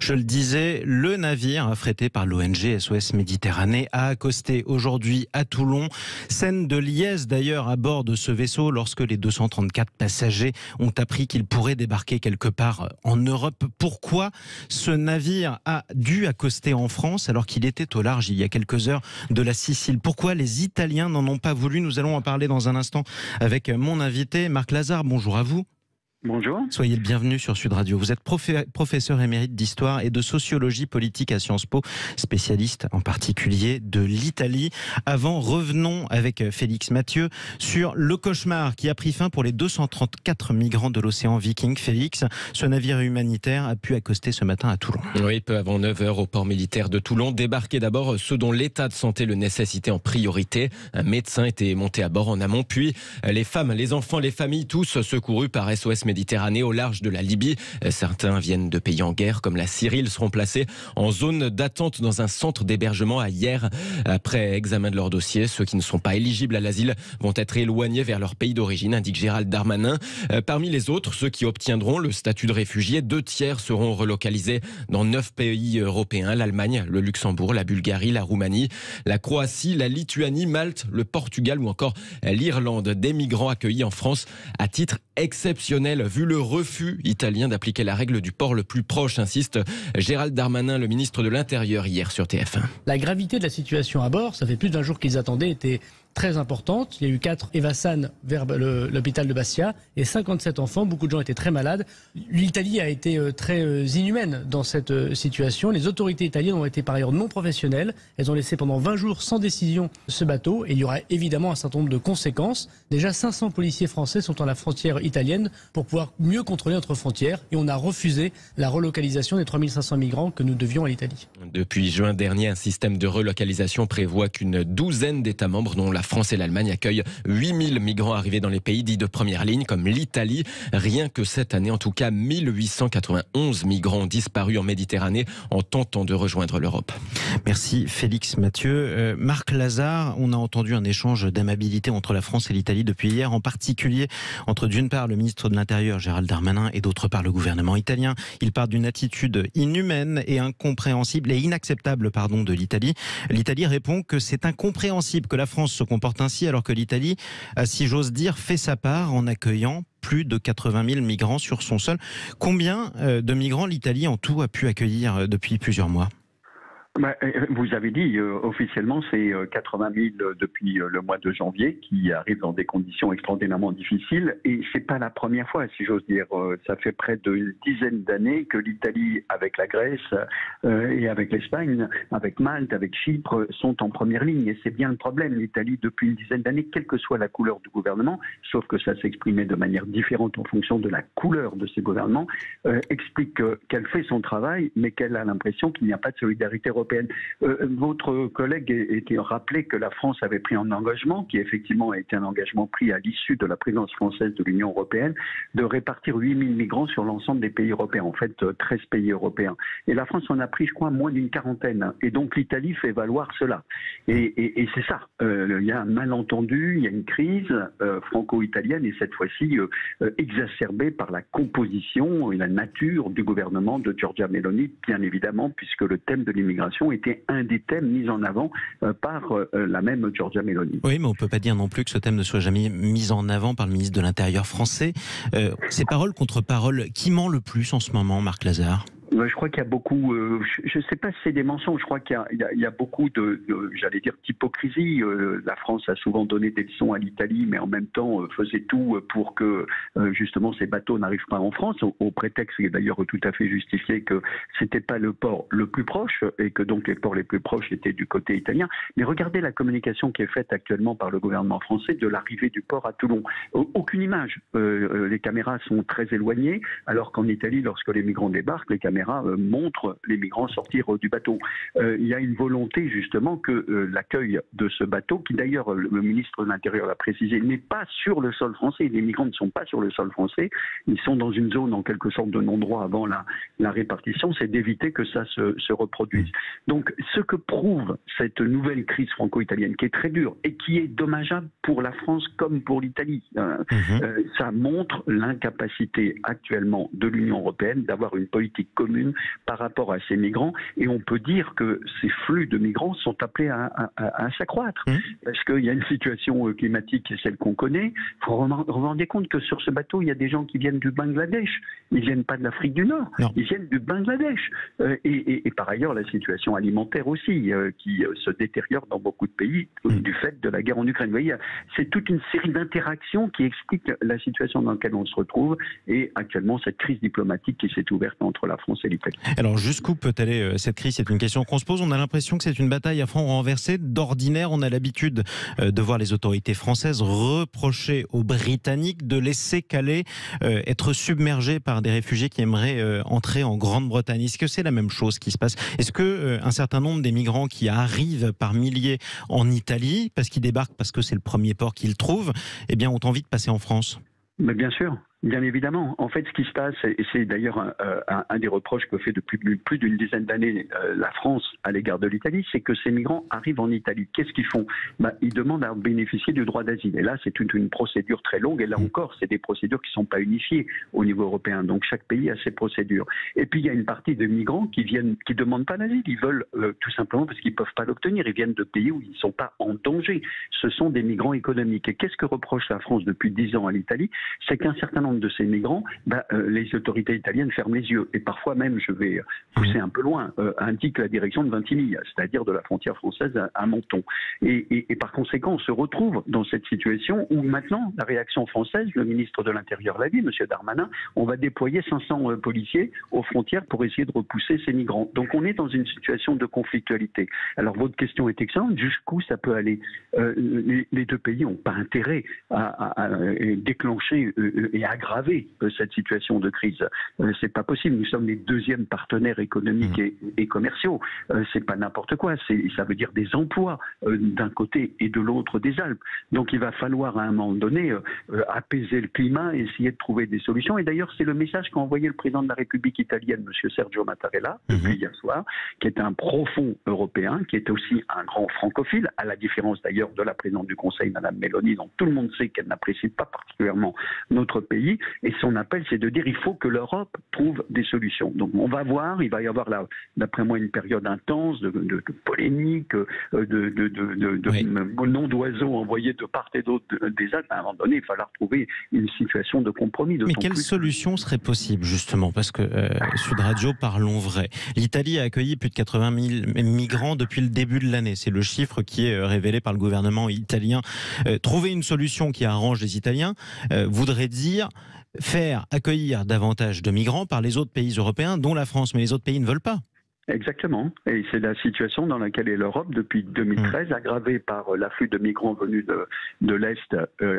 Je le disais, le navire affrété par l'ONG SOS Méditerranée a accosté aujourd'hui à Toulon. Scène de liesse d'ailleurs à bord de ce vaisseau lorsque les 234 passagers ont appris qu'ils pourraient débarquer quelque part en Europe. Pourquoi ce navire a dû accoster en France alors qu'il était au large il y a quelques heures de la Sicile? Pourquoi les Italiens n'en ont pas voulu? Nous allons en parler dans un instant avec mon invité Marc Lazare. Bonjour à vous. Bonjour. Soyez le bienvenu sur Sud Radio. Vous êtes professeur émérite d'histoire et de sociologie politique à Sciences Po, spécialiste en particulier de l'Italie. Avant, revenons avec Félix Mathieu sur le cauchemar qui a pris fin pour les 234 migrants de l'océan Viking. Félix, ce navire humanitaire a pu accoster ce matin à Toulon. Oui, peu avant 9h au port militaire de Toulon. Débarquaient d'abord ceux dont l'état de santé le nécessitait en priorité. Un médecin était monté à bord en amont, puis les femmes, les enfants, les familles, tous secourus par SOS Méditerranée au large de la Libye. Certains viennent de pays en guerre comme la Syrie. Ils seront placés en zone d'attente dans un centre d'hébergement à Hyères. Après examen de leur dossier, ceux qui ne sont pas éligibles à l'asile vont être éloignés vers leur pays d'origine, indique Gérald Darmanin. Parmi les autres, ceux qui obtiendront le statut de réfugié, 2/3 seront relocalisés dans 9 pays européens: l'Allemagne, le Luxembourg, la Bulgarie, la Roumanie, la Croatie, la Lituanie, Malte, le Portugal ou encore l'Irlande. Des migrants accueillis en France à titre exceptionnel, vu le refus italien d'appliquer la règle du port le plus proche, insiste Gérald Darmanin, le ministre de l'Intérieur, hier sur TF1. La gravité de la situation à bord, ça fait plus d'un jour qu'ils attendaient, était très importante. Il y a eu 4 Evassan vers l'hôpital de Bastia et 57 enfants. Beaucoup de gens étaient très malades. L'Italie a été très inhumaine dans cette situation. Les autorités italiennes ont été par ailleurs non professionnelles. Elles ont laissé pendant 20 jours sans décision ce bateau et il y aura évidemment un certain nombre de conséquences. Déjà 500 policiers français sont à la frontière italienne pour pouvoir mieux contrôler notre frontière et on a refusé la relocalisation des 3500 migrants que nous devions à l'Italie. Depuis juin dernier, un système de relocalisation prévoit qu'une douzaine d'États membres, dont la France et l'Allemagne, accueillent 8000 migrants arrivés dans les pays dits de première ligne, comme l'Italie. Rien que cette année, en tout cas, 1891 migrants ont disparu en Méditerranée en tentant de rejoindre l'Europe. Merci Félix Mathieu. Marc Lazare, on a entendu un échange d'amabilité entre la France et l'Italie depuis hier, en particulier entre d'une part le ministre de l'Intérieur Gérald Darmanin et d'autre part le gouvernement italien. Il parle d'une attitude inhumaine et incompréhensible et inacceptable de l'Italie. L'Italie répond que c'est incompréhensible que la France se comporte ainsi alors que l'Italie a, si j'ose dire, fait sa part en accueillant plus de 80 000 migrants sur son sol. Combien de migrants l'Italie en tout a pu accueillir depuis plusieurs mois ? Vous avez dit, officiellement, c'est 80 000 depuis le mois de janvier qui arrivent dans des conditions extraordinairement difficiles. Et c'est pas la première fois, si j'ose dire. Ça fait près d'une dizaine d'années que l'Italie, avec la Grèce et avec l'Espagne, avec Malte, avec Chypre, sont en première ligne. Et c'est bien le problème. L'Italie, depuis une dizaine d'années, quelle que soit la couleur du gouvernement, sauf que ça s'exprimait de manière différente en fonction de la couleur de ces gouvernements, explique qu'elle fait son travail, mais qu'elle a l'impression qu'il n'y a pas de solidarité européenne. Votre collègue était rappelé que la France avait pris un engagement, qui effectivement a été un engagement pris à l'issue de la présidence française de l'Union européenne, de répartir 8000 migrants sur l'ensemble des pays européens, en fait 13 pays européens. Et la France en a pris, je crois, moins d'une quarantaine. Et donc l'Italie fait valoir cela. Et c'est ça. Il y a un malentendu, il y a une crise franco-italienne, et cette fois-ci exacerbée par la composition et la nature du gouvernement de Giorgia Meloni, bien évidemment, puisque le thème de l'immigration était un des thèmes mis en avant par la même Giorgia Meloni. Oui, mais on ne peut pas dire non plus que ce thème ne soit jamais mis en avant par le ministre de l'Intérieur français. C'est parole contre parole. Qui ment le plus en ce moment, Marc Lazare ? Je crois qu'il y a beaucoup, je ne sais pas si c'est des mensonges, je crois qu'il y a beaucoup j'allais dire, d'hypocrisie. La France a souvent donné des leçons à l'Italie, mais en même temps faisait tout pour que justement ces bateaux n'arrivent pas en France, au prétexte, qui est d'ailleurs tout à fait justifié, que c'était pas le port le plus proche et que donc les ports les plus proches étaient du côté italien. Mais regardez la communication qui est faite actuellement par le gouvernement français de l'arrivée du port à Toulon. Aucune image. Les caméras sont très éloignées, alors qu'en Italie, lorsque les migrants débarquent, les caméras montre les migrants sortir du bateau. Il y a une volonté justement que l'accueil de ce bateau, qui d'ailleurs le ministre de l'Intérieur l'a précisé, n'est pas sur le sol français. Les migrants ne sont pas sur le sol français. Ils sont dans une zone en quelque sorte de non-droit avant la répartition. C'est d'éviter que ça se reproduise. Donc ce que prouve cette nouvelle crise franco-italienne, qui est très dure et qui est dommageable pour la France comme pour l'Italie, ça montre l'incapacité actuellement de l'Union européenne d'avoir une politique commune commune par rapport à ces migrants. Et on peut dire que ces flux de migrants sont appelés à s'accroître. Parce qu'il y a une situation climatique qui est celle qu'on connaît. Vous vous rendez compte que sur ce bateau, il y a des gens qui viennent du Bangladesh. Ils ne viennent pas de l'Afrique du Nord. Non. Ils viennent du Bangladesh. Et par ailleurs, la situation alimentaire aussi, qui se détériore dans beaucoup de pays du fait de la guerre en Ukraine. Vous voyez, c'est toute une série d'interactions qui expliquent la situation dans laquelle on se retrouve et actuellement cette crise diplomatique qui s'est ouverte entre la France et l'Italie. Alors jusqu'où peut aller cette crise? C'est une question qu'on se pose. On a l'impression que c'est une bataille à front renversé. D'ordinaire, on a l'habitude de voir les autorités françaises reprocher aux Britanniques de laisser Calais être submergé par des réfugiés qui aimeraient entrer en Grande-Bretagne. Est-ce que c'est la même chose qui se passe? Est-ce que un certain nombre des migrants qui arrivent par milliers en Italie, parce qu'ils débarquent, parce que c'est le premier port qu'ils trouvent, eh bien, ont envie de passer en France? Mais bien sûr. Bien évidemment. En fait, ce qui se passe, et c'est d'ailleurs un des reproches que fait depuis plus d'une dizaine d'années la France à l'égard de l'Italie, c'est que ces migrants arrivent en Italie. Qu'est-ce qu'ils font? Ils demandent à bénéficier du droit d'asile. Et là, c'est une procédure très longue. Et là encore, c'est des procédures qui ne sont pas unifiées au niveau européen. Donc, chaque pays a ses procédures. Et puis, il y a une partie de migrants qui demandent pas l'asile. Ils veulent tout simplement parce qu'ils ne peuvent pas l'obtenir. Ils viennent de pays où ils ne sont pas en danger. Ce sont des migrants économiques. Et qu'est-ce que reproche la France depuis 10 ans à l'Italie? C'est qu'un certain nombre de ces migrants, les autorités italiennes ferment les yeux et parfois même, je vais pousser un peu loin, indiquent la direction de Vintimiglia, c'est-à-dire de la frontière française à Menton. Et par conséquent, on se retrouve dans cette situation où maintenant, la réaction française, le ministre de l'Intérieur l'a dit, M. Darmanin, on va déployer 500 policiers aux frontières pour essayer de repousser ces migrants. Donc on est dans une situation de conflictualité. Alors votre question est excellente, jusqu'où ça peut aller? Les deux pays n'ont pas intérêt à déclencher et aggraver cette situation de crise. C'est pas possible. Nous sommes les deuxièmes partenaires économiques et commerciaux. C'est pas n'importe quoi. Ça veut dire des emplois d'un côté et de l'autre des Alpes. Donc il va falloir à un moment donné apaiser le climat et essayer de trouver des solutions. Et d'ailleurs, c'est le message qu'a envoyé le président de la République italienne, M. Sergio Mattarella, depuis hier soir, qui est un profond européen, qui est aussi un grand francophile, à la différence d'ailleurs de la présidente du Conseil, Mme Meloni, dont tout le monde sait qu'elle n'apprécie pas particulièrement notre pays. Et son appel, c'est de dire il faut que l'Europe trouve des solutions. Donc on va voir, il va y avoir là, d'après moi, une période intense de polémique, de noms d'oiseaux envoyés de part et d'autre des Alpes. À un moment donné, il va falloir trouver une situation de compromis. Mais quelle solution serait possible, justement? Parce que Sud Radio, parlons vrai. L'Italie a accueilli plus de 80 000 migrants depuis le début de l'année. C'est le chiffre qui est révélé par le gouvernement italien. Trouver une solution qui arrange les Italiens voudrait dire faire accueillir davantage de migrants par les autres pays européens, dont la France. Mais les autres pays ne veulent pas. Exactement. Et c'est la situation dans laquelle est l'Europe depuis 2013, aggravée par l'afflux de migrants venus de l'Est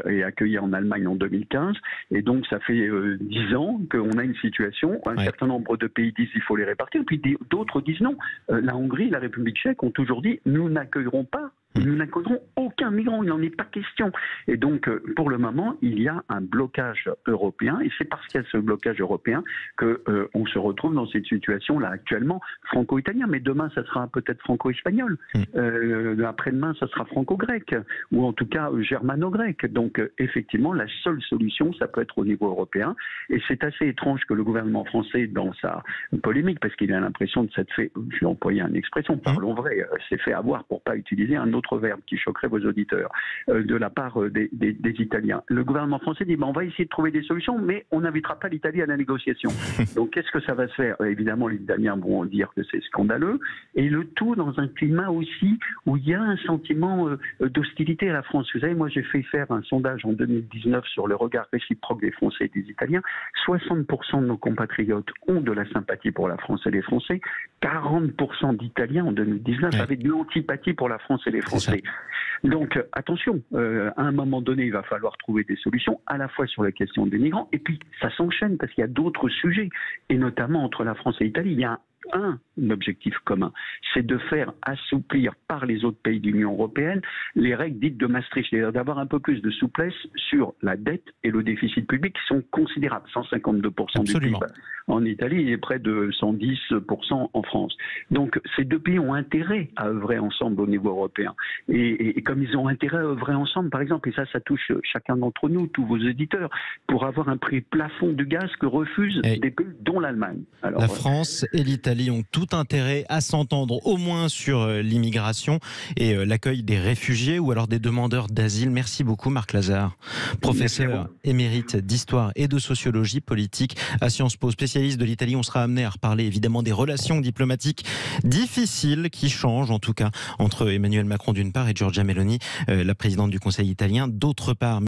et accueillis en Allemagne en 2015. Et donc, ça fait 10 ans qu'on a une situation où un certain nombre de pays disent qu'il faut les répartir, puis d'autres disent non. La Hongrie, la République tchèque ont toujours dit nous n'accueillerons pas. Nous n'accueillerons aucun migrant, il n'en est pas question. Et donc, pour le moment, il y a un blocage européen, et c'est parce qu'il y a ce blocage européen qu'on se retrouve dans cette situation-là actuellement, franco-italien, mais demain, ça sera peut-être franco-espagnol. Après-demain, ça sera franco-grec, ou en tout cas germano-grec. Donc, effectivement, la seule solution, ça peut être au niveau européen. Et c'est assez étrange que le gouvernement français, dans sa polémique, parce qu'il a l'impression de s'être fait, je vais employer une expression, parlons vrai, s'est fait avoir pour pas utiliser un autre verbe qui choquerait vos auditeurs, de la part des Italiens. Le gouvernement français dit on va essayer de trouver des solutions, mais on n'invitera pas l'Italie à la négociation. Donc qu'est-ce que ça va se faire? Évidemment, les Italiens vont dire que c'est scandaleux, et le tout dans un climat aussi où il y a un sentiment d'hostilité à la France. Vous savez, moi j'ai fait faire un sondage en 2019 sur le regard réciproque des Français et des Italiens. 60% de nos compatriotes ont de la sympathie pour la France et les Français. 40% d'Italiens en 2019 avaient de l'antipathie pour la France et les Français. Donc attention, à un moment donné, il va falloir trouver des solutions, à la fois sur la question des migrants, et puis ça s'enchaîne parce qu'il y a d'autres sujets, et notamment entre la France et l'Italie, il y a un objectif commun, c'est de faire assouplir par les autres pays de l'Union européenne les règles dites de Maastricht, c'est-à-dire d'avoir un peu plus de souplesse sur la dette et le déficit public qui sont considérables, 152% du PIB. En Italie, il est près de 110% en France. Donc ces deux pays ont intérêt à œuvrer ensemble au niveau européen. Et comme ils ont intérêt à œuvrer ensemble, par exemple, et ça touche chacun d'entre nous, tous vos éditeurs, pour avoir un prix plafond du gaz que refusent des pays dont l'Allemagne. Alors, la France et l'Italie ont tout intérêt à s'entendre au moins sur l'immigration et l'accueil des réfugiés ou alors des demandeurs d'asile. Merci beaucoup Marc Lazare, professeur émérite d'histoire et de sociologie politique à Sciences Po, spécialiste de l'Italie. On sera amené à reparler évidemment des relations diplomatiques difficiles qui changent en tout cas entre Emmanuel Macron d'une part et Giorgia Meloni, la présidente du Conseil italien, d'autre part.